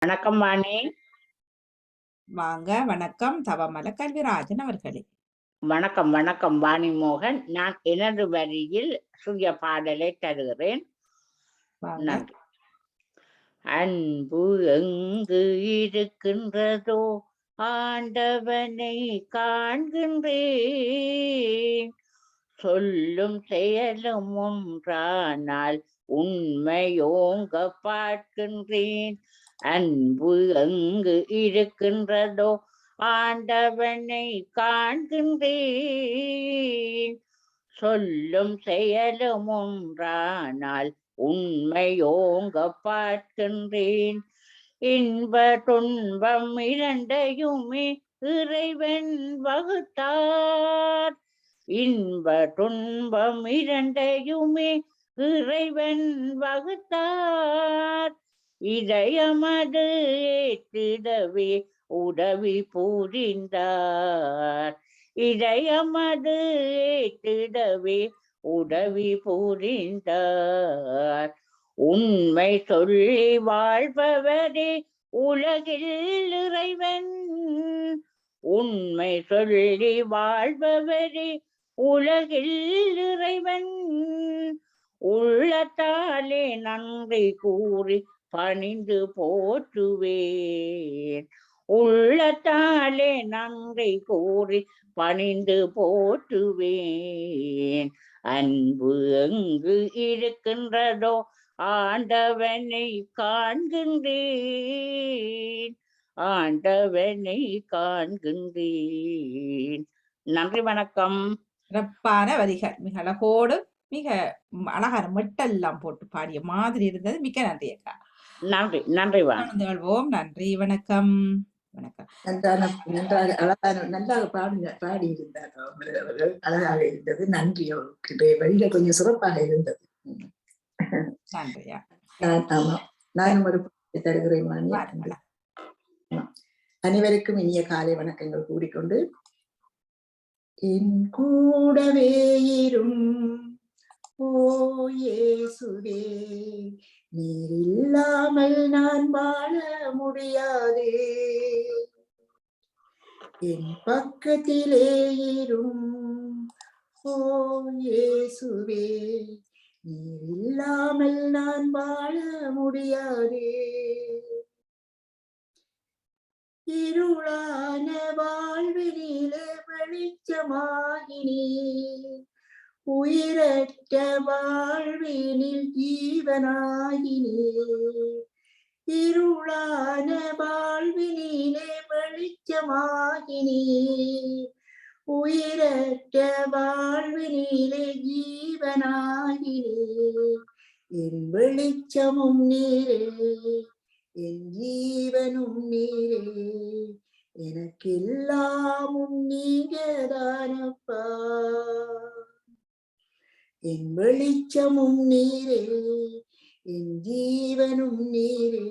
வணக்கம் வாணி. வாங்க, வணக்கம் தவமல கல்விராஜன் அவர்களே. வணக்கம் வணக்கம் வாணி மோகன். நான் எனது வரியில் சுய பாடலை தருகிறேன். வாங்க. நன்றி. அன்பு எங்கு இருக்கின்றதோ ஆண்டவனை காண்கின்றேன். சொல்லும் செயலும் ஒன்றானால் உண்மையோங்க பார்க்கின்றேன். அன்பு எங்கு இருக்கின்றதோ ஆண்டவனை காண்கின்றேன். சொல்லும் செயலும் ஒன்றானால் உண்மையோங்க பார்க்கின்றேன். இன்ப துன்பம் இரண்டையுமே இறைவன் வகுத்தார். இன்ப துன்பம் இரண்டையுமே இறைவன் வகுத்தார். இதயமது ஏற்றிடவே உதவி புரிந்தார். இதயமது ஏற்றிடவே உதவி புரிந்தார். உண்மை சொல்லி வாழ்பவரே உலகில் இறைவன். உண்மை சொல்லி வாழ்பவரே உலகில் இறைவன். உள்ளத்தாலே நன்றி கூறி பணிந்து போற்றுவேன். உள்ளத்தாலே நன்றி கூறி பணிந்து போற்றுவேன். அன்பு எங்கு இருக்கின்றதோ ஆண்டவனை காண்கின்றேன். ஆண்டவனை காண்கின்றேன். நன்றி, வணக்கம். சிறப்பான வரிகள், மிக அழகோடு மிக அழகான மெட்டெல்லாம் போட்டு பாடிய மாதிரி இருந்தது. மிக்க நன்றி அக்கா. நன்றி நன்றி. வாழ்வோம். நன்றி, வணக்கம். வணக்கம். நன்றாக பாடி இருந்தார் அவர்கள். அழகாக இருந்தது. நன்றி அவருக்கு. வழியில கொஞ்சம் சிறப்பாக இருந்தது. நன்றியா. நான் ஒரு தருகிறேன். அனைவருக்கும் இனிய காலை வணக்கங்கள் கூறிக்கொண்டு, என் கூடவே இரும் ஓ இயேசுவே, நீர் இல்லாமல் நான் வாழ முடியாது. என் பக்கத்திலே இரும் ஓ இயேசுவே, நீர் இல்லாமல் நான் வாழ முடியாது. இருளான வாழ்வினிலே வெளிச்சமாகினே, உயிரற்ற வாழ்வினில் ஜீவனாகினே. இருளான வாழ்வினிலே வெளிச்சமாகினே, உயிரற்ற வாழ்வினிலே ஜீவனாகினே. என் வெளிச்சமும் நீரே, என் ஜீவனும் நீரே, எனக்கெல்லாமும் நீங்கதானப்பா. என் வெளிச்சமும் நீரே, என் ஜீவனும் நீரே,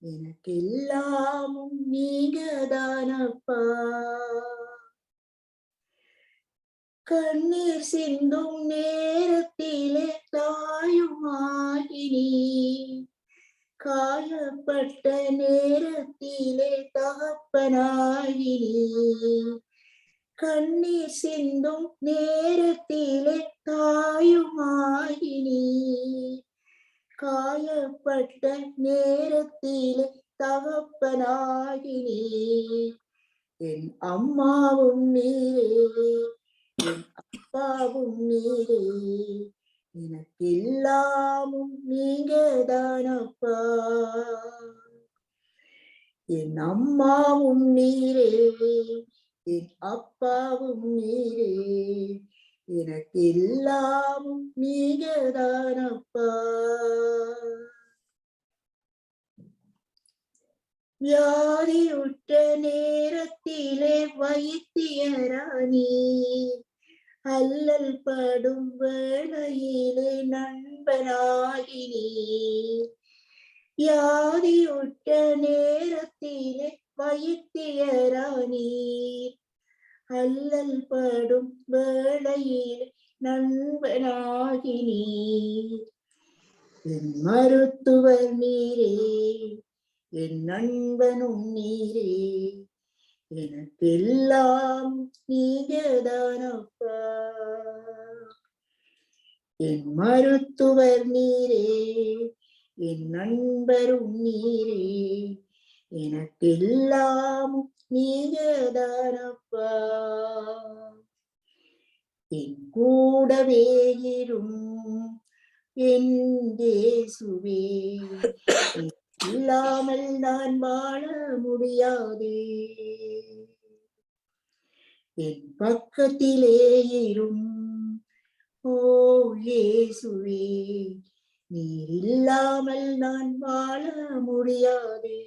எனக்கெல்லாமும் நீங்கதானப்பா. கண்ணீர் சிந்தும் நேரத்திலே தாயுமாகினே, காயப்பட்ட நேரத்திலே தகப்பனாகினே. கண்ணீர் சிந்தும் நேரத்திலே தாயுமாகினே, காயப்பட்ட நேரத்திலே தகப்பனாகினே. என் அம்மாவும் நீரே, என் அப்பாவும் நீரே, எனக்கெல்லாமும் நீங்கதானப்பா. என் அம்மாவும் நீரே, என் அப்பாவும் நீரே, எனக்கெல்லாமும் நீங்கதானப்பா. வியாதியுற்ற நேரத்திலே வைத்தியரானே, அல்லல் படும் வேளையிலே நண்பனாகினே. வியாதியுற்ற நேரத்திலே வைத்தியரானே, அல்லல் படும் வேளையிலே நண்பனாகினே. என் மருத்துவர் நீரே, என் நண்பனும் நீரே, எனக்கெல்லாம் நீங்கதானப்பா. என் மருத்துவர் நீரே, என் நண்பரும் நீரே, எனக்கெல்லாம் நீங்கதானப்பா. என் கூடவே இரும் என் இயேசுவே, இல்லாமல் நான் வாழ முடியாதே. என் பக்கத்திலே இரும் ஓ இயேசுவே, நீர் இல்லாமல் நான் வாழ முடியாதே.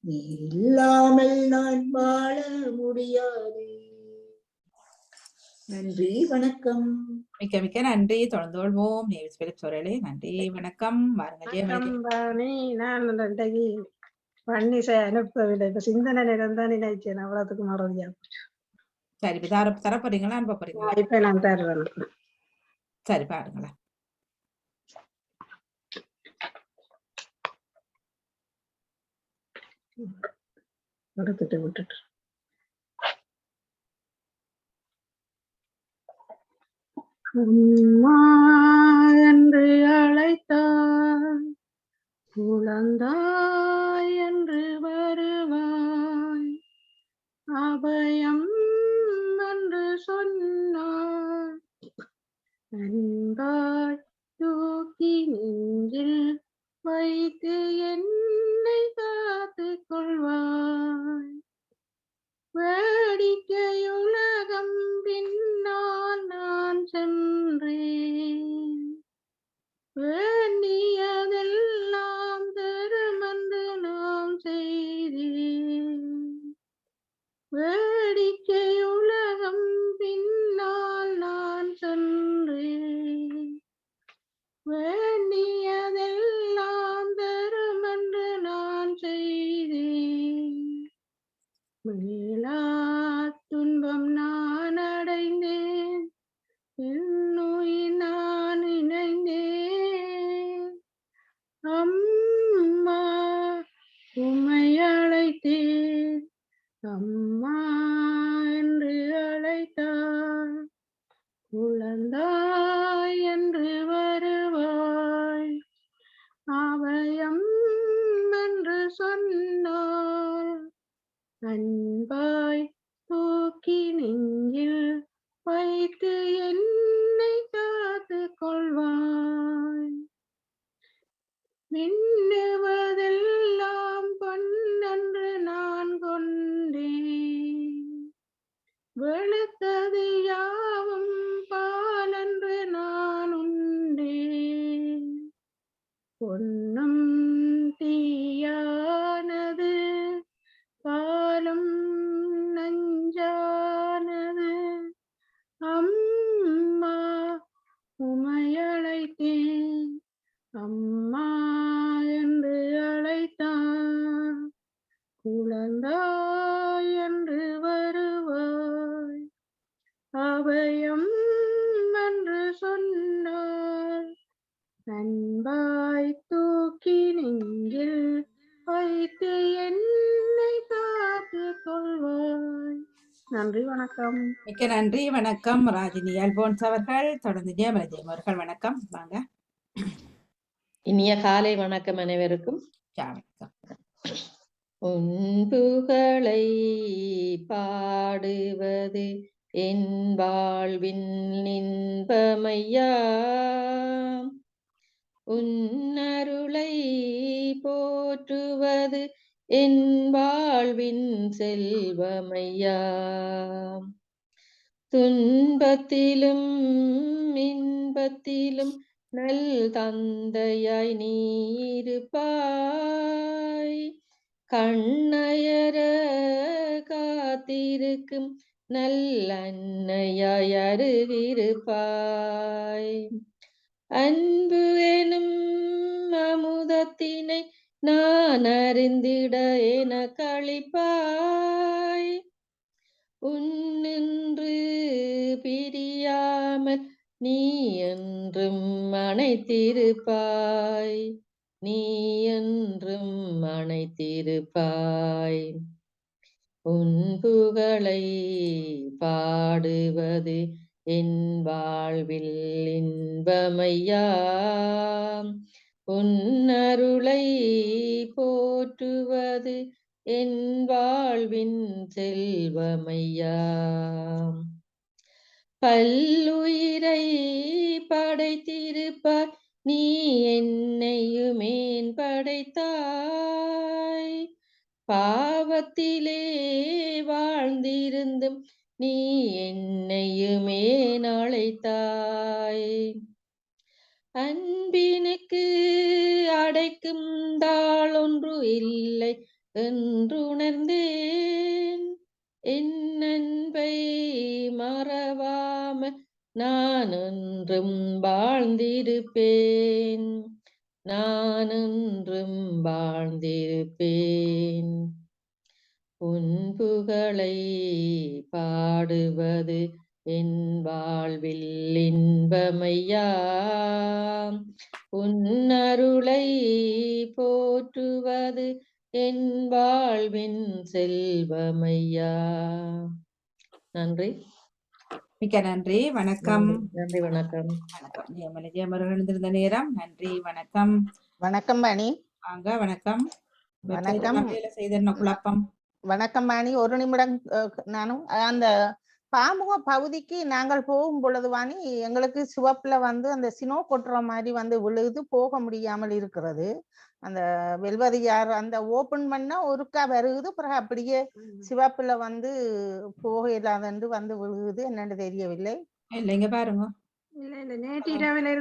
நீர் இல்லாமல் நான் வாழ முடியாதே. நன்றி, வணக்கம். மிக்க மிக்க நன்றி. தொடர்ந்து கொள்வோம். நேவிஸ் பிலிப்ஸ் அவர்களே நன்றி, வணக்கம். வாருங்க ஜெயமலி. நான் இன்றைக்கு பன்னிசை அனுப்பவில்லை. இப்ப சிந்தனை நேரம் தான் நினைச்சேன். அவ்வளவுக்கு மறதியா சரி, இப்ப தர போறீங்களா, அனுப்ப போறீங்களா? இப்ப நான் தருவேன். சரி, பாருங்களா. எடுத்துட்டு விட்டுட்டு அம்மா என்று அழைத்தாய், குழந்தாய் என்று வருவாய், அபயம் என்று சொன்னாய், அன்பாய் தூக்கி நெஞ்சில் வைத்து என்னை காத்து கொள்வாய். வேடிக்கையுலகம் பின்னால் நான் சென்றேன், வேண்டியதெல்லாம் தருமென்று நாம் செய்தேன். வேடிக்கையுலகம் பின்னால் நான் சென்றேன், வேண்டியதெல்லாம் தருமென்று நான் செய்தேன். மேலா துன்பம் நான் அடைந்தேன், என்னுயிர் நான் இணைந்தேன். அம்மா உம்மை அழைத்தேன், அம்மா என்று அழைத்தாய், குழந்தாய் என்று வருவாய், அபயம் என்று சொன்னாய், அன்பாய் தூக்கி நெஞ்சில் வைத்து என்னை காத்து கொள்வாய். மின்னுவதெல்லாம் பொன்னென்று நான் கொண்டேன், வெளுத்தது யாவும் பாலென்று நான் உண்டேன். பொன்னும் தீயானது, பாலும் நஞ்சானது, அம்மா உம்மை அழைத்தேன், அம்மா என்று அழைத்தான், குழந்தாய் என்று வருவாய், அபயம் என்று சொன்னார், அன்பாய் தூக்கி நெஞ்சில் வைத்து என்னை காத்து கொள்வாய். நன்றி, வணக்கம். மிக்க நன்றி, வணக்கம். ராஜினி அல்போன்ஸ் அவர்கள். தொடர்ந்து ஜெயமலி அவர்கள். வணக்கம், வாங்க. இனிய காலை வணக்கம் அனைவருக்கும். வணக்கம். உன் புகழை பாடுவது என் வாழ்வின் இன்பமையா, உன் அருளை போற்றுவது என் வாழ்வின் செல்வமையா. துன்பத்திலும் இன்பத்திலும் நல் தந்தையாய் நீருப்பாய், கண்ணயர காத்திருக்கும் நல்ல அன்னையாய் அருகிருப்பாய். அன்பு எனும் அமுதத்தினை நான் அறிந்திட என களிப்பாய், உன்னின்று பிரியாமல் நீ என்றும் அணைத்திருப்பாய். நீ என்றும் அணைத்திருப்பாய். உன் புகழை பாடுவது என் வாழ்வில் இன்பமையா. உன் அருளை போற்றுவது என் வாழ்வின் செல்வமையா. பல்லுயிரை படைத்திருப்பார் நீ என்னையுமேன் படைத்தாய். பாவத்திலே வாழ்ந்திருந்தும் நீ என்னையுமேன் அழைத்தாய். அன்பினுக்கு அடைக்கும் தாள் ஒன்று இல்லை என்றுணர்ந்தேன். என் அன்பை மறவாம நான் என்றும் வாழ்ந்திருப்பேன். நான் என்றும் வாழ்ந்திருப்பேன். உன் புகழை பாடுவது என் வாழ்வில் இன்பமையா. உன் அருளை போற்றுவது என் வாழ்வின் செல்வமையா. நன்றி. மிக்க நன்றி. வணக்கம். நன்றி. வணக்கம். வணக்கம். ஜெயமலை ஜெயமர்கள் எழுந்திருந்த நேரம். நன்றி. வணக்கம். வணக்கம் பாணி. வாங்க. வணக்கம். வணக்கம். வேலை செய்த என்ன குழப்பம்? வணக்கம் பாணி. ஒரு நிமிடம். நானும் அந்த பாமுக பகுதிக்கு நாங்கள் போகும் பொழுது வாணி எங்களுக்கு சிவப்புல அந்த சினோ கொட்டுற மாதிரி விழுது, போக முடியாமல் இருக்கிறது. அந்த வெல்வதியார் அந்த ஓபன் பண்ணா ஒருக்கா வருகுது, பிறகு அப்படியே சிவப்புல போக இல்லாதன்று விழுகுது. என்னன்னு தெரியவில்லை. இல்லைங்க பாருங்க. நேற்று இரவில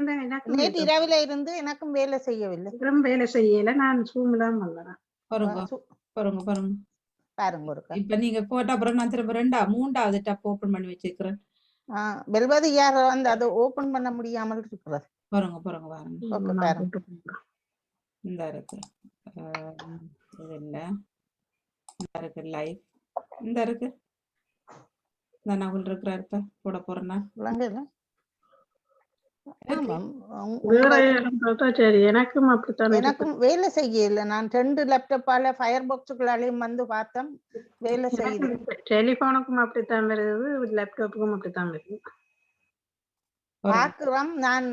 இருந்து எனக்கும் வேலை செய்யவில்லை. வேலை செய்யல. நான் சூம்லாம் வந்தேன். பாருங்க ஒருக்கா. இப்ப நீங்க போட்ட அப்புறம் நான் திரும்ப மூன்றாவது டப் ஓபன் பண்ணி வச்சிருக்கிறேன். வெல்வதியார் அது ஓபன் பண்ண முடியாமல் இருக்கிறது. பாருங்க. பாருங்க. இந்த இருக்கு. இது இல்ல. இந்த இருக்கு லைவ். இந்த இருக்கு. இந்த நகுல் இருக்கிறாரு. இப்ப போட போறேன்னா எனக்கும் வேலை செய்யல. நான் 2 லேப்டாப்பால ஃபயர் பாக்ஸுக்குள்ளாலையும் பார்த்தேன், வேலை செய்யுது. டெலிபோனுக்கும் அப்படித்தான் வருது, லேப்டாப்புக்கும் அப்படித்தான் வருது. பாக்குறோம். நான்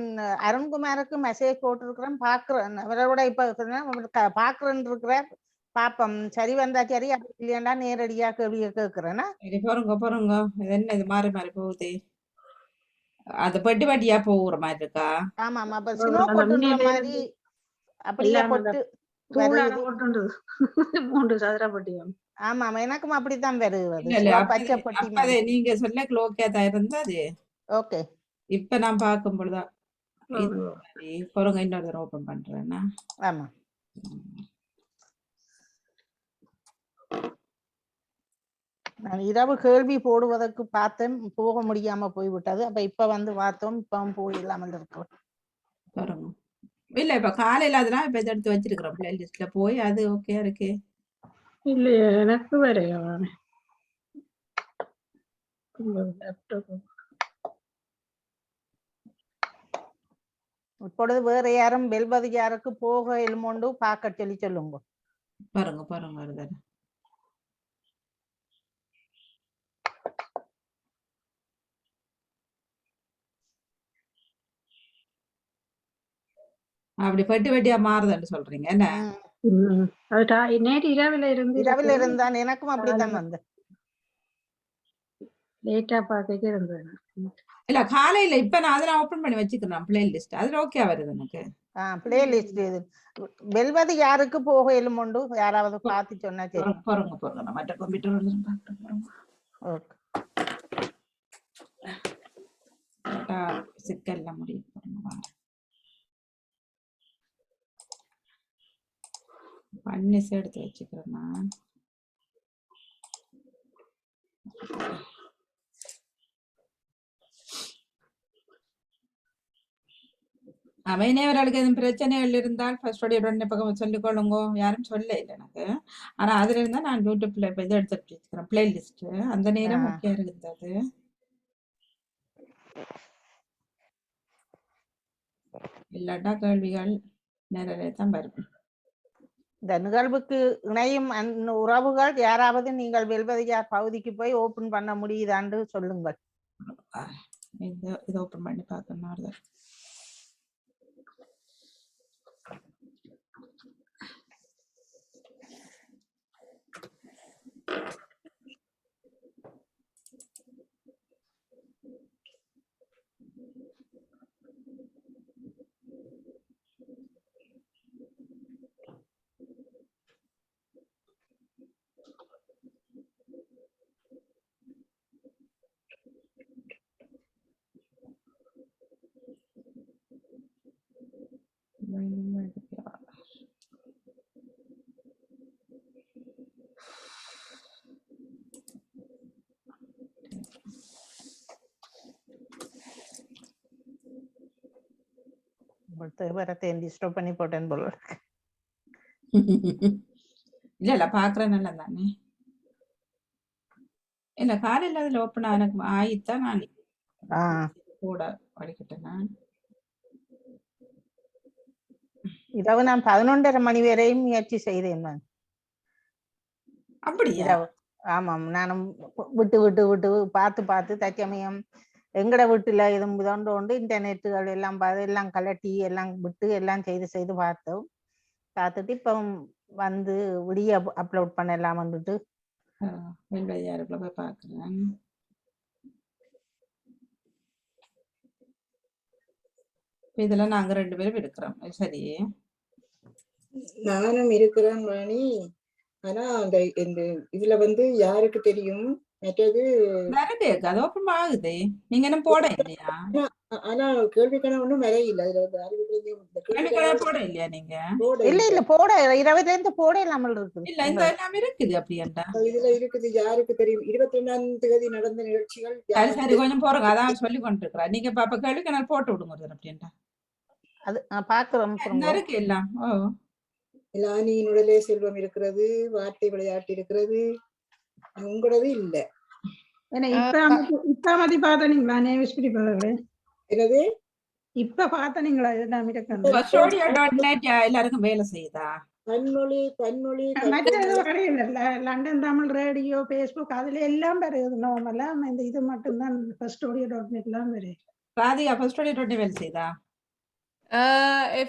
அருண்குமாருக்கு மெசேஜ் போட்டிருக்கிறேன், பாக்குறேன். அவரோட இப்ப பாக்குறேன்னு இருக்கிறார். பாப்பம் சரி வந்தா சரி, அப்படி இல்லையாண்டா நேரடியா கேள்விய கேக்குறேன்னா. பாருங்க. இது என்ன இது மாறி மாறி போகுது? அது பட்டி பட்டியா போகிற மாதிரி இருக்கா? ஆமா. அப்ப சினோ கொட்டுற மாதிரி அப்படியே போட்டு மூன்று சதுர பட்டியும். ஆமா, எனக்கும் அப்படித்தான் வருது. பச்சை பட்டி. நீங்க சொல்ல ஓகே தான் இருந்தது. ஓகே. இப்ப நான் பார்க்கும் பொழுதா பொருங்க இன்னொரு தடவை ஓபன் பண்றேன்னா. ஆமா. நான் இரவு கேள்வி போடுவதற்கு பார்த்தேன், போக முடியாம போய்விட்டது. அப்ப இப்ப பார்த்தோம், இப்பவும் போயிடலாமல் இருக்கிறோம். இல்ல இப்ப காலையில அதெல்லாம் இப்ப எடுத்து வச்சிருக்கிறோம் பிளேலிஸ்ட்ல போய், அது ஓகே இருக்கு. இல்லையா எனக்கு வரையா இப்பொழுது வேற யாரும் வெல்வதியாருக்கு போக எலுமோண்டு பார்க்க சொல்லி சொல்லுங்க. பாருங்க. அப்படி பட்டி வட்டியா மாறுதுன்னு சொல்றீங்க என்ன? நேற்று இரவில இருந்தான். எனக்கும் அப்படித்தான் வந்தேன். லேட்டா பாக்க இருந்தது. இல்ல காலையில இப்ப நான் அதெல்லாம் ஓபன் பண்ணி வச்சுக்கிறேன் பிளேலிஸ்ட். அதுல ஓகே வருது எனக்கு. பிளேலிஸ்ட் இது வெல்வது யாருக்கு போக எலுமோண்டு யாராவது பார்த்து சொன்னா சரி. பாருங்க. நான் மற்ற கம்ப்யூட்டர் ஓகே. சிக்கல்ல முடியும். பன்னிஸ் எடுத்து வச்சுக்கிறேன் நான். அவர்களுக்கு எதுவும் பிரச்சனைகள் இருந்தால் உடனே பக்கம் சொல்லிக்கொள்ளுங்க. யாரும் சொல்ல இல்லை எனக்கு. ஆனா அதுல இருந்தா நான் யூடியூப்ல இப்ப இதை எடுத்து வச்சுக்கிறேன் பிளேலிஸ்ட். அந்த நேரம் முக்கியம் இருந்தது. இல்லாட்டா கேள்விகள் நேரிலே தான் வரும். இந்த நிகழ்வுக்கு இணையும் உறவுகள் யாராவது நீங்கள் வெல்வதியார் பகுதிக்கு போய் ஓபன் பண்ண முடியுதான்னு சொல்லுங்கள். இதை ஓப்பன் பண்ணி பார்க்கணும். டிஸ்டர்ப் பண்ணி போட்டேன் போல. இல்ல பாக்குறேன் நல்லா தானே. இல்ல காலையில அதுல ஓப்பன் எனக்கு ஆயித்தான் நான் கூட படிக்கட்டேன். நான் இரவு நான் 11:30 மணி வரையும் முயற்சி செய்தேன். நான் அப்படியா? ஆமாம், நானும் விட்டு விட்டு விட்டு பார்த்து தச்சமயம் எங்கட வீட்டுல இதோண்டு இன்டர்நெட்டுகள் எல்லாம் எல்லாம் கலட்டி எல்லாம் விட்டு எல்லாம் செய்து பார்த்துட்டு இப்ப வந்து விடிய அப்லோட் பண்ணலாம் வந்துட்டு போய் பாக்குறேன். இதுல நாங்க 2 பேரும் இருக்கிறோம். சரி, நானும் இருக்கிறேன் வாணி. ஆனா அந்த இதுல வந்து யாருக்கு தெரியும், மற்றது அது ஓப்பன் ஆகுது. நீங்க என்ன போட இல்லையா? ஆனா கேள்விக்கான ஒண்ணும் வரையில. போட இல்லையா நீங்க? இல்ல போட 20 போட இல்லாமல் இருக்குது. இல்ல இந்த எல்லாம் இருக்குது. அப்படின்டா இதுல இருக்குது. யாருக்கு தெரியும்? 22ஆம் தேதி நடந்த நிகழ்ச்சிகள். சரி கொஞ்சம் போறோங்க. அதான் சொல்லி கொண்டிருக்கிறா. நீங்க பாப்பா கேள்விக்கான போட்டு விடுங்க. அப்படின்டா அது பாக்குறோம் இருக்கு எல்லாம். லானியினுடலே செல்வம் இருக்கிறது, வார்த்தை விளையாட்டு இருக்கிறது. உங்களது இல்ல. இப்ப மதி பாத்தனீங்களா? என்னது இப்ப பாத்தனீங்களா? எல்லாருக்கும் வேலை செய்யுதா? பன்மொழி லண்டன் தமிழ் ரேடியோ, பேஸ்புக் அதுல எல்லாம் வருது. நார்மலா இந்த இது மட்டும்தான் firstodio.net எல்லாம் வருது. ராதிகா firstodio.net வேலை செய்தா?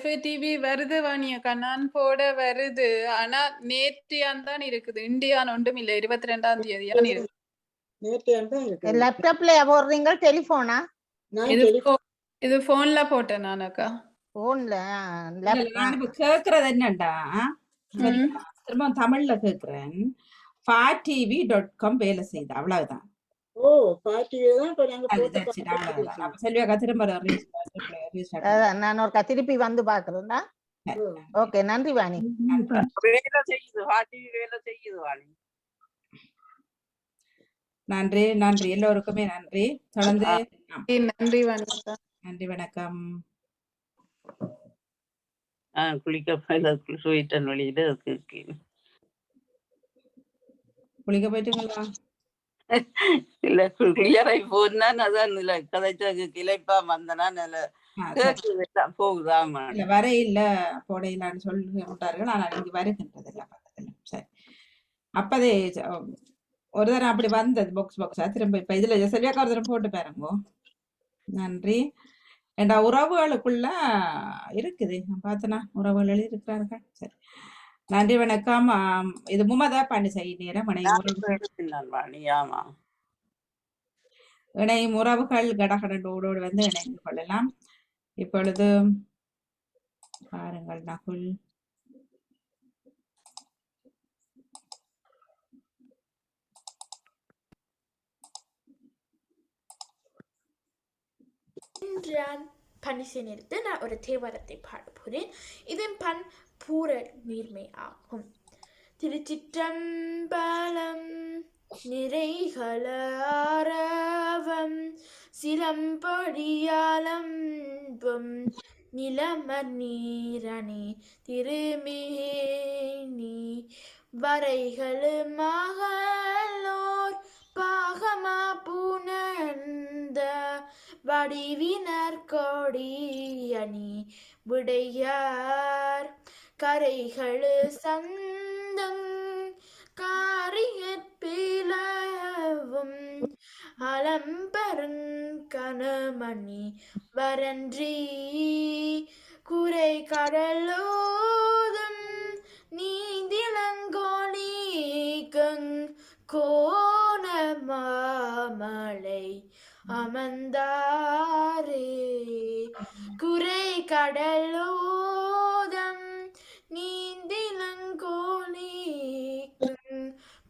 FATV வருது வாணியக்கா, நான் போட வருது. ஆனா நேற்றையான் தான் இருக்குது. இந்தியான் ஒன்றும் இல்ல. 22ஆம் தேதியான் இருக்கு. லேப்டாப்ல போடுறீங்க? டெலிபோனா? இது போன்ல போட்டேன் நானக்கா. போன்ல நான் இப்ப கேக்குறது என்னண்டா, திரும்ப தமிழ்ல கேக்குறேன். fatv.com வேலை செய்யுது. அவ்வளவுதான். செல்வியக்கா திரும்ப நான் ஒரு திருப்பி வந்து பாக்குறேன்டா. ஓகே, நன்றி வாணி. நன்றி நன்றி எல்லோருக்குமே நன்றி. தொடர்ந்து நன்றி வணக்கம். நன்றி வணக்கம். குளிக்க போயிட்டேன். வழியில குளிக்க போயிட்டுங்களா? இல்ல கிளியராய் போனா அதான் இல்ல கதைச்சாக்கு கிளைப்பா வந்தனா போகுதான் வர இல்ல போடையிலான்னு சொல்லிட்டார்கள். ஆனால் இங்கு வருகின்றதில்ல. சரி, அப்பதே ஒரு தரம் அப்படி வந்தது பாக்ஸா திரும்ப. இப்ப இதுல செல்வியாக்கா ஒரு தரம் போட்டு பாருங்க. நன்றி. என்ற உறவுகளுக்குள்ள இருக்குது. நான் பார்த்தனா உறவுகள் இருக்கிறார்கள். சரி, நன்றி வணக்கம். இது முமதா பண்டிசை நேரம் இணையும் உறவுகள் கடகடோடு வந்து இணைந்து கொள்ளலாம். இப்பொழுது பாருங்கள். நகுல் பண்டிசை நேரத்து நான் ஒரு தேவாரத்தை பாட போறேன். இதன் பண் பூர நீர்மை ஆகும். திருச்சிற்றம்பலம் நிறைகள ஆரவம் சிலம்பொழியாலம்பும் நிலமர் நீரணி திருமேனி வரைகளும் மகளோர் பாகமா புணர்ந்த வடிவினர் கொடியணி விடையார் கரைகள் சந்தம் காரியற்பிலவும் அலம்பருங் கனமணி வரன்றி குறை கடலோதும் நீந்திலங்கோலிகங் கோண மாமலை அமர்ந்தாரே குறை கடலோதம் நீந்திலங்கோலிகங்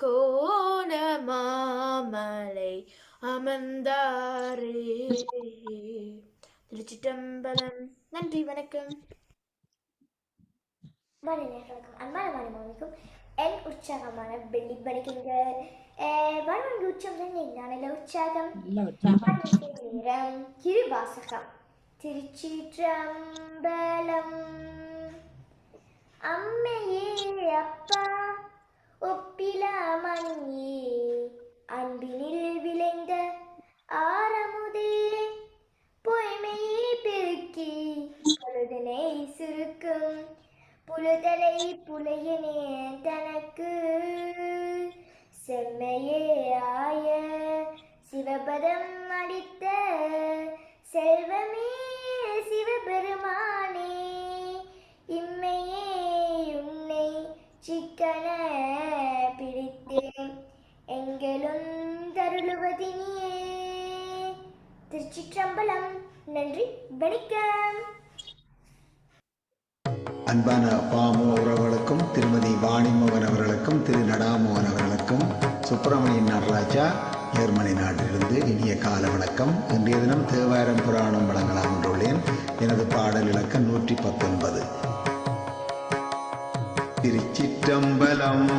கோண மாமலை அமர்ந்தாரே. திருச்சிற்றம்பலம். நன்றி, வணக்கம். வணக்கம் அன்பான மணிமோனுக்கும் என் உற்சாகமான வெள்ளி படிக்கின்ற வனவங்க உற்சவம் நல்ல உற்சாகம் நேரம் கிருவாசகம். திருச்சிற்றம்பலம். அம்மையே அப்பா ஒப்பிலா மணியே அன்பினில் விளைந்த ஆரமுதே பொய்மையை பெருக்கி பொழுதனை சுருக்கும் புழுதலை புலையனே தனக்கு செம்மையே ஆய சிவபதம் அளித்த செல்வமே சிவபெருமானே இம்மையே உன்னை சிக்கன பிடித்தேன் எங்களும் தருளுவதினியே. திருச்சிற்றம்பலம். நன்றி, வணக்கம். அன்பான பாமு உறவுகளுக்கும் திருமதி வாணிமோகன் அவர்களுக்கும் திரு நடாமோகன் அவர்களுக்கும் சுப்பிரமணியன் நடராஜா ஜெர்மனி நாட்டிலிருந்து இனிய கால வணக்கம். இன்றைய தினம் தேவாரம் புராணம் வழங்கலாம் என்றுள்ளேன். எனது பாடல் இலக்கம் 119. திருச்சிற்றம்பலம்.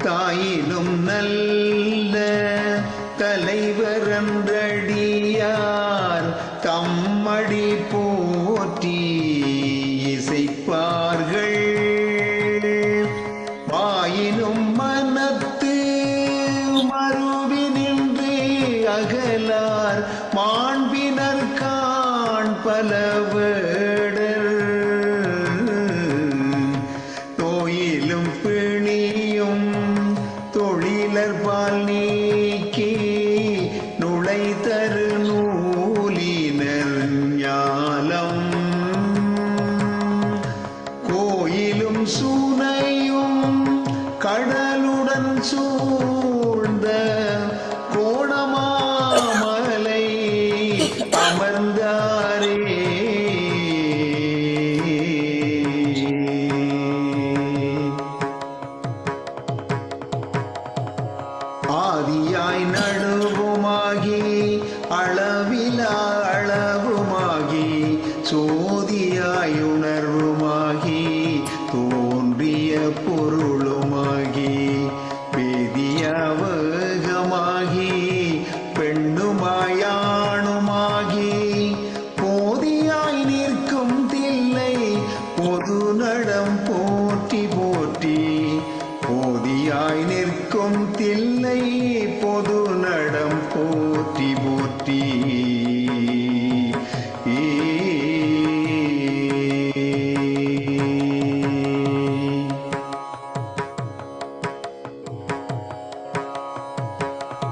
தாயிலும் நல்ல தலைவர் என்றடியார் தம்மடி போற்றி இசைப்பார்கள். வாயினும் மனத்து மறுவி நின்று அகலார் மாண்பினர் காண் பலவேடர். தோயிலும் பிணியும் தொழிலர் பால் நீக்கி நுழை தரு நூலினர் ஞாலம். கோயிலும் சூனையும் கடலுடன் சூழ்ந்த கோணமாமலை அமர்ந்தாரே. ஆதியாய் நடுவுமாகி அளவிலா அளவுமாகி சோதியாய் உணர்வுமாகி தோன்றிய பொருளுமாகி வேதியவகமாகி பெண்ணுமாயாணுமாகி போதியாய் நிற்கும் தில்லை பொது நடம் போற்றி போற்றி. போதியாய் நிற்கும் தில்லை பொது நடம் போற்றி போற்றி.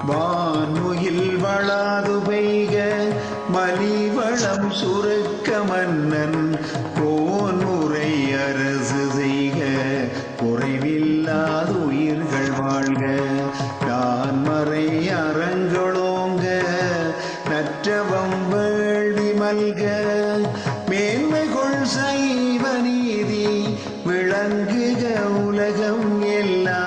வானுயில் வளாது பெய்க மலிவளம் சுருக்க மன்னன் கோன்முறை அரசு செய்க குறைவில்லாது உயிர்கள் வாழ்க. நான்மறை அறங்களோங்க நற்றவம் வேள்வி மல்க. மேன்மைகொள் சைவ நீதி விளங்குக உலகம் எல்லாம்.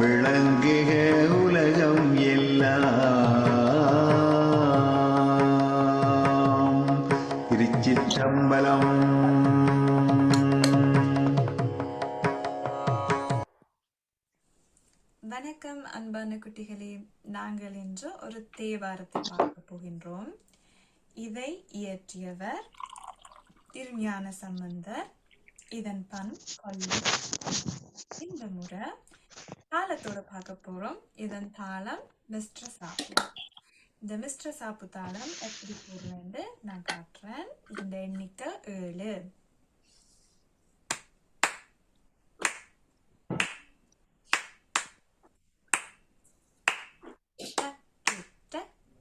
விளங்குக உலகம் எல்லாம். திருச்சிற்றம்பலம். வணக்கம் அன்பான குட்டிகளே, நாங்கள் இன்று ஒரு தேவாரத்தை பார்க்க போகின்றோம். இதை இயற்றியவர் திருஞான சம்பந்தர். இதன் பண் கொல்லி. இந்த முறை தாளத்தோட பார்க்க போறோம். இதன் தாளம் மிஸ்ட்ரஸ் ஆகும். இந்த மிஸ்டர் சாப்பு தாளம் எப்படி போடுறேன்னு நான் காட்டுறேன். இந்த எண்ணிக்கை 7. தக்கிட்ட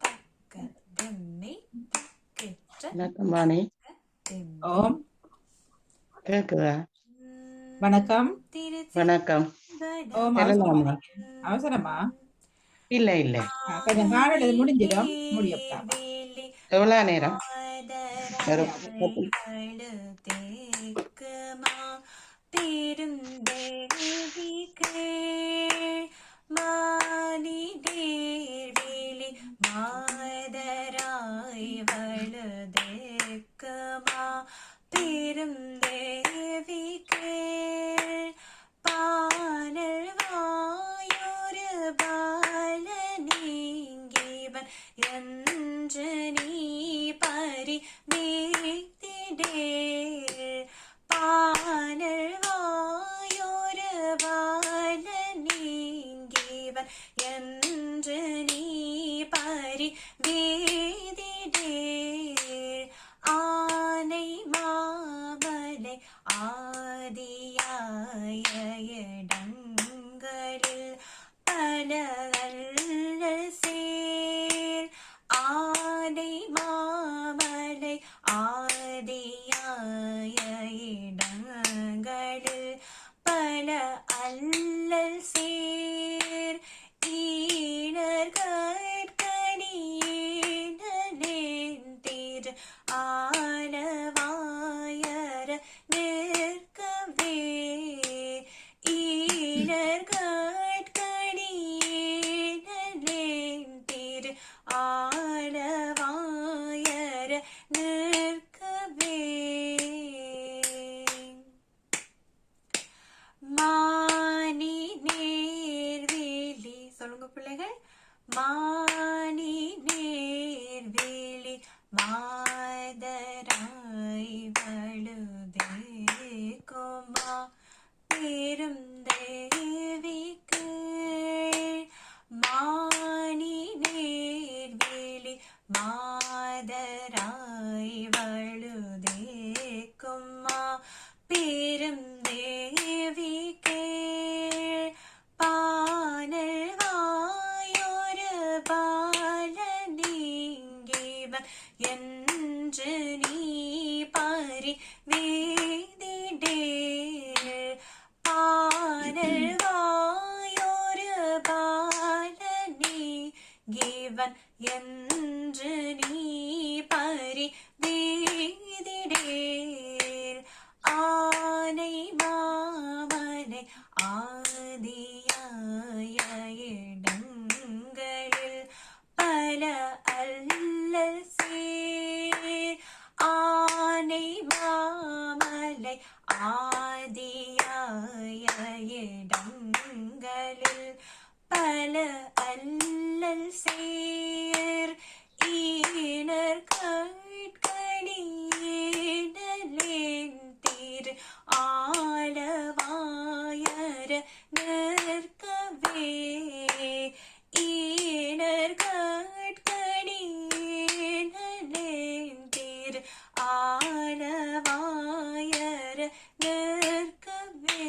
தக்க தெம்மி தக்கிட்ட வணக்கம் வாணி. தெம்மி. ஓம் கேக்குதா? வணக்கம். வணக்கம். ஓம் சொல்லலாமா? அவசரமா இல்ல இல்ல. கொஞ்சம் காணொளி முடிஞ்சிடும் முடியப்பா. எவ்வளவு நேரம்? ஒரு என்று நீ பரி மேத்திடே பானல் வாயோரு பால நீங்கிவன் என்று நீ பரி வேதிடே ஆனை மாமலை ஆதியாய இடங்களில் பல சேர் ஆனை மாமலை ஆதியாய இடங்களில் பல அல்லல் சேர் ஈனர்கட்கணியேனேன் திரு ஆலவாயர நிற்கவே ஈனர்கட்கணியேனேன் திரு ஆலவாயர நிற்கவே மானி நேர்வேலி சொல்லுங்க பிள்ளைகள். மானி நேர்வேலி மாதராய் வழுதே கோமா பெரும் தேவிக்கு மானி நேர்வேலி மாதராய் வழுதே கோமா பெரும் தேவிக்கு பானல் வாயோரு பால நீங்கிவன் என்று நீ பரி வேதிடே பானல் வாயோரு பால நீங்கிவன் என்று நீ பரி வேதிடே ஆனை மாமலை ஆதியாய இடங்களில் பல அல்லல் சேர் ஆனை மாமலை ஆதியாய இடங்களில் பல அல்லல் சேர் ஈனர்கட்கணியேனேன் திரு ஆலவாயர நிற்கவே ஈனர்கட்கணியேனேன் திரு ஆலவாயர நிற்கவே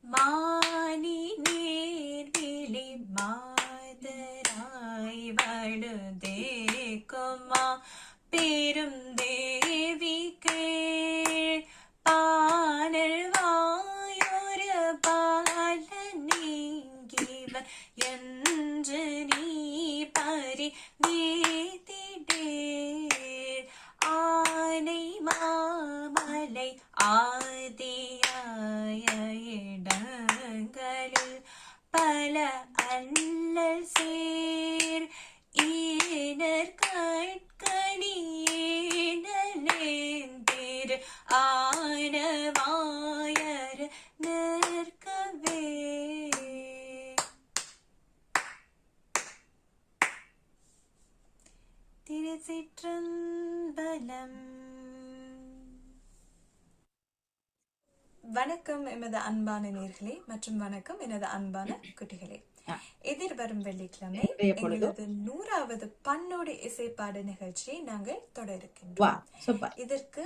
மானி நேர்விழி மாதராய் வழுதே கோமா பெரும் தேவிக்கு பானல் வாயோரு பால நீங்கிவன் என்று நீ பரி வேதிடே ஆனை மாமலை ஆதியாய இடங்களில் பல அல்லல் சேர் ஈனர்கட்கணியேனேன் திரு ஆலவாயர நிற்கவே திருச்சிற்றம்பலம். வணக்கம் எமது அன்பான நேர்களே மற்றும் வணக்கம் எனது அன்பான குட்டிகளே. எதிர்வரும் வெள்ளிக்கிழமை இன்றைய பொழுது எங்களது 100வது பன்னோடு இசைப்பாடு நிகழ்ச்சியை நாங்கள் தொடர வா இருக்கின்றோம். சூப்பர். இதற்கு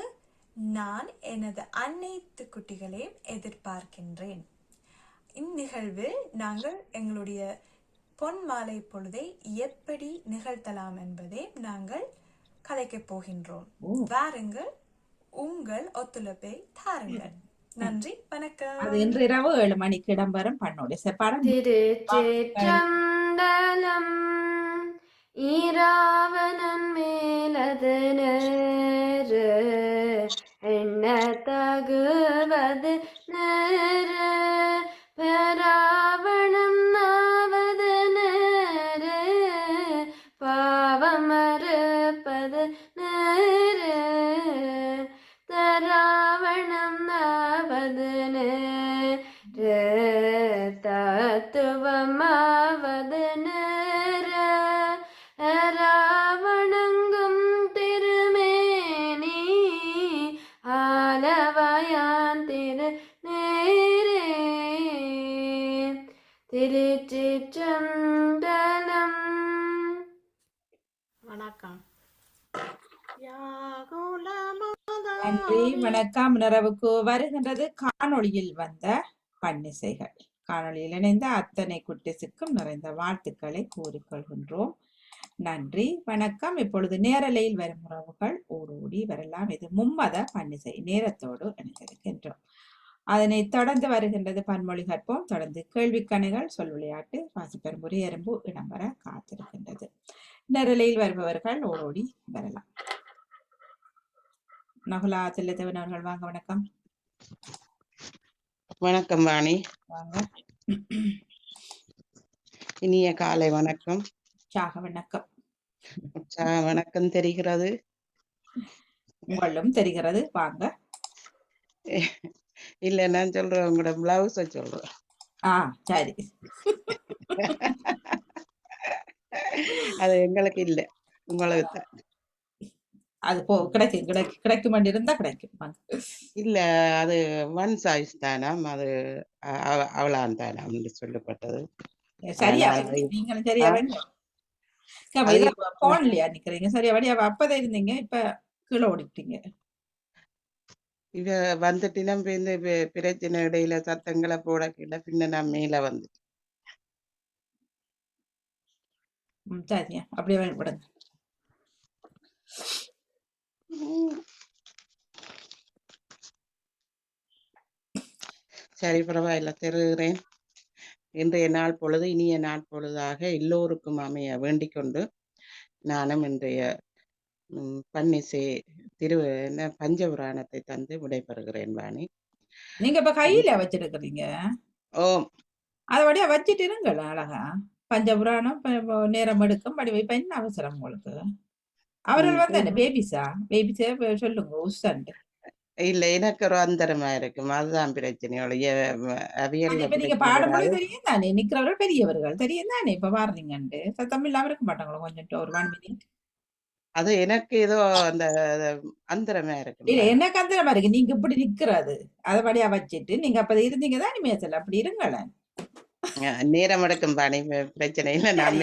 நான் எனது அனைத்து குட்டிகளையும் எதிர்பார்க்கின்றேன். இந்நிகழ்வில் நாங்கள் எங்களுடைய பொன் மாலை பொழுதை எப்படி நிகழ்த்தலாம் என்பதை நாங்கள் கலைக்கப் போகின்றோம். வாருங்கள், உங்கள் ஒத்துழைப்பை தாருங்கள். நன்றி, வணக்கம். அது இன்று இரவு 7 மணிக்கு இடம்பெறும் பன்னோடு இசைப்பாடு. திருச்சிற்றம்பலம். ஈராவணன் மேலது நேரு எண்ண தகுவது நேரு பராவணம் நாவது நேரு பாவமறுப்பது நேரு தராவணம் நாவது நேரு தத்துவமாவது நேரு ராவணங்கும் திருமேனி ஆலவாயான் திரு நேரே. திருச்சிற்றம்பலம். வணக்கம். நன்றி, வணக்கம். நிறைவுக்கு வருகின்றது காணொளியில் வந்த பன்னிசைகள். காணொளியில் இணைந்த அத்தனை குட்டிசுக்கும் நிறைந்த வாழ்த்துக்களை கூறிக்கொள்கின்றோம். நன்றி, வணக்கம். இப்பொழுது நேரலையில் வரும் உறவுகள் ஓடோடி வரலாம். இது மும்மத பன்னிசை நேரத்தோடு இணைந்திருக்கின்றோம். அதனை தொடர்ந்து வருகின்றது பன்மொழி கற்போம். தொடர்ந்து கேள்விக்கணைகள், சொல் விளையாட்டு, வாசிப்பெரும் முறை எறும்பு இடம்பெற காத்திருக்கின்றது. நேரலையில் வருபவர்கள் ஓடோடி வரலாம். நகுலா தில்லைத்தேவன் அவர்கள் வாங்க. வணக்கம். வணக்கம் வாணி. வாங்க. இனிய காலை வணக்கம். சாக வணக்கம். வணக்கம் தெரிகிறது, உங்களும் தெரிகிறது. வாங்க. இல்ல நான் சொல்றேன், உங்களோட பிளவுஸ சொல்றேன். சரி. அது எங்களுக்கு இல்ல, உங்களுக்கு தான். அது கிடைக்கும் இருந்தா கிடைக்கும். இல்ல, அது ஒன் சைஸ் தானாம், அது அவளான் தானாம் என்று சொல்லப்பட்டது. சரியா நீங்களும் சரியா போன்லயா நிக்கிறீங்க? சரியா வடியா அப்பதான் இருந்தீங்க, இப்ப கீழே ஓடிட்டீங்க. இவ வந்துட்டு நம்ம இந்த பிரச்சனை இடையில சத்தங்களை போட கீழே பின்ன நான் மேல வந்து சரியா அப்படியே விடுங்க. சரி, பரவாயில்ல, தெரிகிறேன். இன்றைய நாள் பொழுது இனிய நாள் பொழுதாக எல்லோருக்கும் அமைய வேண்டிக் கொண்டு நானும் இன்றைய பன்னிசை பஞ்சபுராணத்தை தந்து விடைபெறுகிறேன் வாணி. நீங்க இப்ப கையில வச்சிருக்கிறீங்க? ஓம். அதை வழியா வச்சிட்டு இருங்கள் அழகா. பஞ்சபுராணம் நேரம் எடுக்கும் வடிவை. இப்ப என்ன அவசரம் உங்களுக்கு? அவர்கள் வந்து பேபிஸா சொல்லுங்க. உஸ்தண்டு இல்ல, எனக்கு ஒரு அந்தரமா இருக்கும், அதுதான் பிரச்சனை. நீங்க பாடும்போது தெரியும் தானே, நிக்கிறவர்கள் பெரியவர்கள் தெரியும் தானே. இப்ப பாடுறீங்கண்டு சத்தம் இல்லாம இருக்க மாட்டாங்களோ கொஞ்சம் ஒரு 1 மினிட்? அது எனக்கு ஏதோ அந்த அந்தரமா இருக்கு. இல்ல, எனக்கு அந்தரமா இருக்கு. நீங்க இப்படி நிக்கிறது அதை வழியா வச்சுட்டு நீங்க அப்ப இருந்தீங்க தான் மேசல் அப்படி இருங்களேன். நேரம் எடுக்கும் பாணி, பிரச்சனை இல்லை. நான்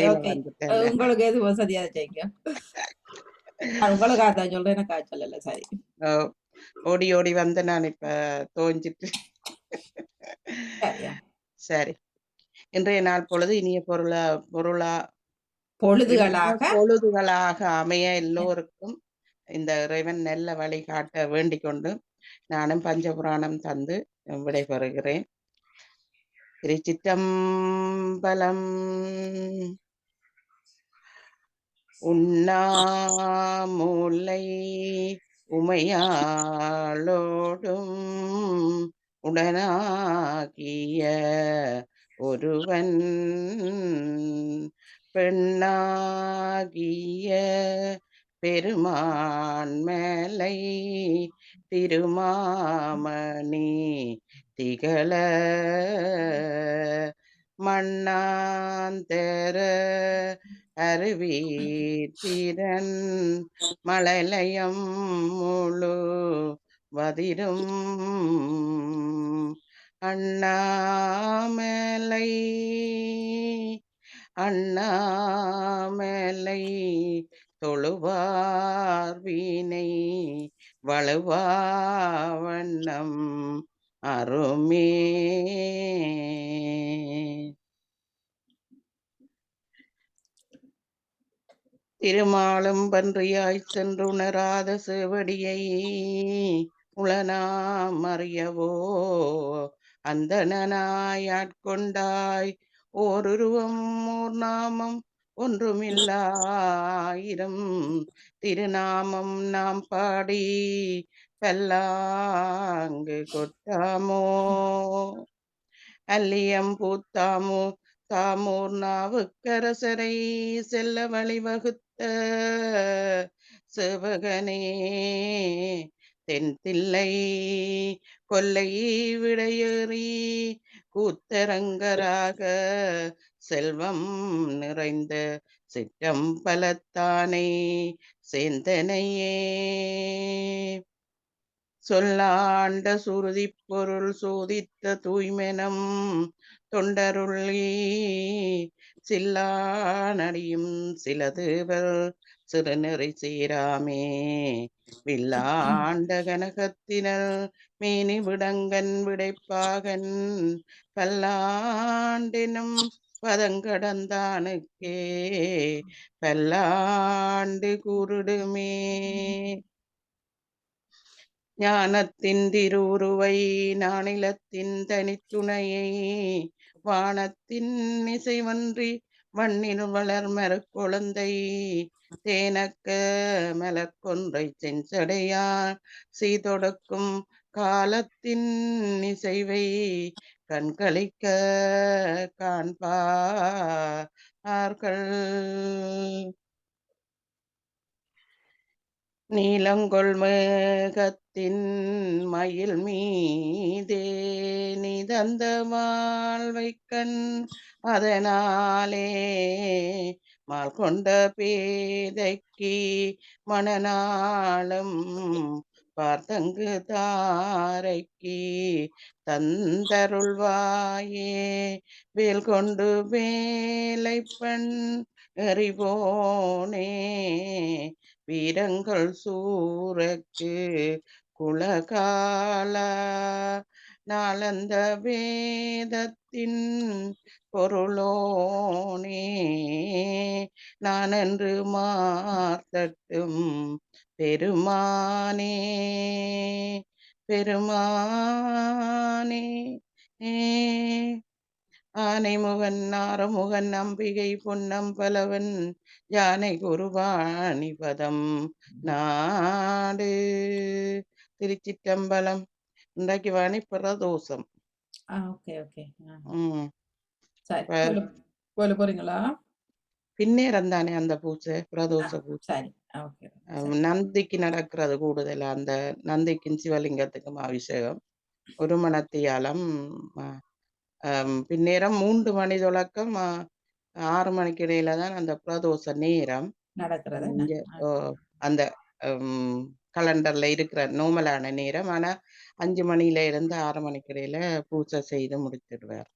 உங்களுக்கு எது வசதியா செய்யுங்க. உங்களுக்கு அதான் சொல்றேன், எனக்கு சொல்லல. சரி, ஓடி ஓடி வந்து நான் இப்ப தோஞ்சிட்டு. சரி, இன்றைய நாள் பொழுது இனிய பொழுதுகளாக அமைய எல்லோருக்கும் இந்த இறைவன் நல்ல வழி காட்ட வேண்டிக் கொண்டு நானும் பஞ்சபுராணம் தந்து விடைபெறுகிறேன். திருச்சிற்றம்பலம். உண்ணாமுலை உமையாளோடும் உடனாகிய ஒருவன் பெண்ணாகிய பெருமான் மேலை திருமாமணி திகழ மண்ணாந்தர அருவி திறன் மழலையம் முழு வதிரும் அண்ணாமலை அண்ணாமலை தொழுவார் வீணை வழுவா வண்ணம் அருமே. திருமாலும் பன்றியாய்ச் சென்றுணராத சேவடியை உளனாம் அறியவோ அந்தனாய் ஆட்கொண்டாய் ஓருருவம் ஓர் நாமம் ஒன்றுமில்லாயிரம் திருநாமம் நாம் பாடி பல்லாங்கு கொட்டாமோ. அல்லியம் பூத்தாமோ தாமோர் நாவுக்கரசரை செல்ல வழிவகுத்த சேவகனே தென்தில்லை கொல்லை விடையேறி கூத்தரங்கராக செல்வம் நிறைந்த சிற்றம்பலத்தானை சேந்தனையே. சொல்லாண்ட சுருதி பொருள் சோதித்த தூய்மெனம் தொண்டருள்ளி சில்லானடியும் சிலதுவர் சிறுநெறி சீராமே. வில்லாண்ட கனகத்தினல் மேனி விடங்கன் விடைப்பாகன் பல்லாண்டெனும் பதங்கடந்தானுக்கே பல்லாண்டு கூறுடுமே. ஞானத்தின் திருவுருவை நானிலத்தின் தனித்துணையை வானத்தின் இசைவன்றி வண்ணில் வளர் மரக்குழந்தை தேனக்க மலர்கொன்றை செஞ்சடையார் சீதொடக்கும் காலத்தின் இசைவை கண்களிக்க காண்பார்கள். நீலங்கொள் மேகத்தின் மயில் மீதே நீ தந்த வாழ்வைக்கண் அதனாலே மால் கொண்ட பேதைக்கு மணநாளும் பார்த்தங்கு தாரைக்கு தந்தருள்வாயே. வேல் கொண்டு வேலைப்பண் எறிவோனே வீரங்கள் சூரக்கு குலகால நாளந்த வேதத்தின் பொருளோனே நான் என்று மார்த்தட்டும் பெருமானே பெருமானே. ஆனைமுகன் ஆறுமுகன் அம்பிகை பொன்னம் பலவன் யானை குருவாணி பதம் நாடு. திருச்சிற்றம்பலம். இன்றைக்கு வாணி பிரதோஷம். போறீங்களா? பின்னேரம் தானே அந்த பூஜை, பிரதோஷ பூஜை. நந்திக்கு நடக்கிறது கூடுதலா. அந்த நந்திக்கும் சிவலிங்கத்துக்கும் அபிஷேகம். ஒரு மணத்தியாலம் பின்னேரம் 3 மணி தொடக்கம் 6 மணிக்கு இடையில தான் அந்த பிரதோஷ நேரம் நடக்கிறது. அந்த கலண்டர்ல இருக்கிற நோமலான நேரம். ஆனா 5 மணில இருந்து 6 மணிக்கு இடையில பூஜை செய்து முடித்துடுவார்.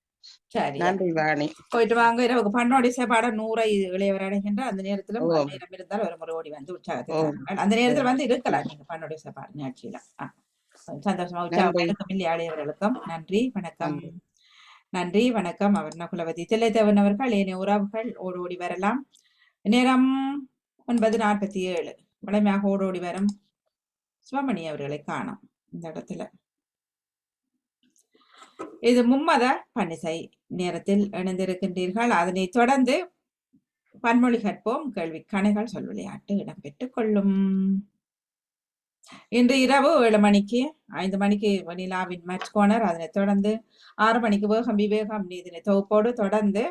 நன்றி வாணி. போயிட்டு வாங்க. இரவுக்கு பண்ணோடி சாப்பாட 100 இளையவர் அடைகின்ற அந்த நேரத்துல நேரம் இருந்தால் ஒரு முறை ஓடி வந்து உற்சாகத்தை அந்த நேரத்துல வந்து இருக்கலாம். நீங்க பண்ணோடி சாப்பாடு நிகழ்ச்சியில சந்தோஷமா உற்சாகம் இளையவர்களுக்கும் நன்றி வணக்கம். நன்றி வணக்கம். அவர் குலவதி தில்லைத்தேவன் அவர்கள் ஏனைய உறவுகள் ஓடி வரலாம். நேரம் 9:47. வளமையாக ஓடி வரும் சிவமணி அவர்களை காணும் இந்த இடத்துல. இது மும்மத பன்னிசை நேரத்தில் இணைந்திருக்கின்றீர்கள். அதனை தொடர்ந்து பன்மொழி கற்போம் கேள்வி கணைகள் சொல் விளையாட்டு இடம்பெற்றுக் கொள்ளும். இன்று இரவு 7 மணிக்கு 5 மணிக்கு நிலாவின் மேட்ச் கோனர், அதனை தொடர்ந்து 6 மணிக்கு வேகம் விவேகம் நீதினை தொகுப்போடு தொடர்ந்து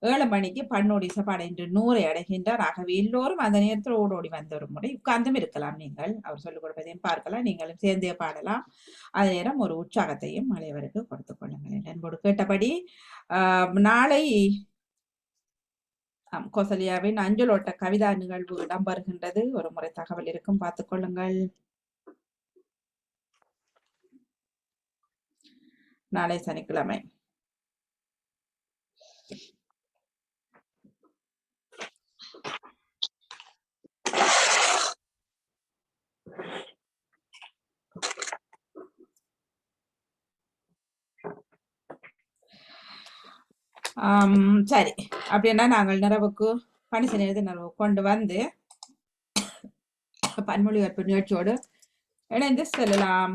7 மணிக்கு பண்ணோடி சப்பாடு இன்று 100 அடைகின்றார். ஆகவே எல்லோரும் அந்த நேரத்தில் ஓடோடி வந்த ஒரு முறை உட்கார்ந்தும் இருக்கலாம். நீங்கள் அவர் சொல்லிக் கொடுப்பதையும் பார்க்கலாம், நீங்களும் சேர்ந்தே பாடலாம். அதே நேரம் ஒரு உற்சாகத்தையும் அனைவருக்கு கொடுத்துக் கொள்ளுங்கள். என்போடு கேட்டபடி நாளை கோசலியாவின் அஞ்சலோட்ட கவிதா நிகழ்வு இடம்பெறுகின்றது. ஒரு முறை தகவல் இருக்கும், பார்த்துக் கொள்ளுங்கள். நாளை சனிக்கிழமை. சரி, அப்படின்னா நாங்கள் நிறைவுக்கு பணிசை நிறைவு கொண்டு வந்து பன்மொழிபெயர்ப்பு நிகழ்ச்சியோடு இணைந்து செல்லலாம்.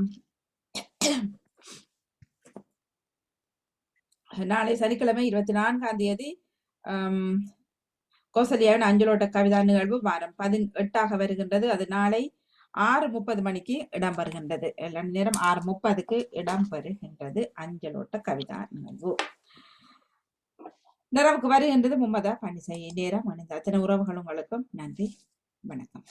நாளை சனிக்கிழமை 24ஆம் தேதி கோசலியாவின் அஞ்சலோட்ட கவிதா நிகழ்வு வாரம் 18 வருகின்றது. அது நாளை 6:30 மணிக்கு இடம்பெறுகின்றது. நேரம் 6:30க்கு இடம்பெறுகின்றது அஞ்சலோட்ட கவிதா நிகழ்வு. நிறைவுக்கு வருகின்றது மும்மதா பணிசை நேரம் அணிந்த அத்தனை உறவுகள் உங்களுக்கும் நன்றி, வணக்கம்.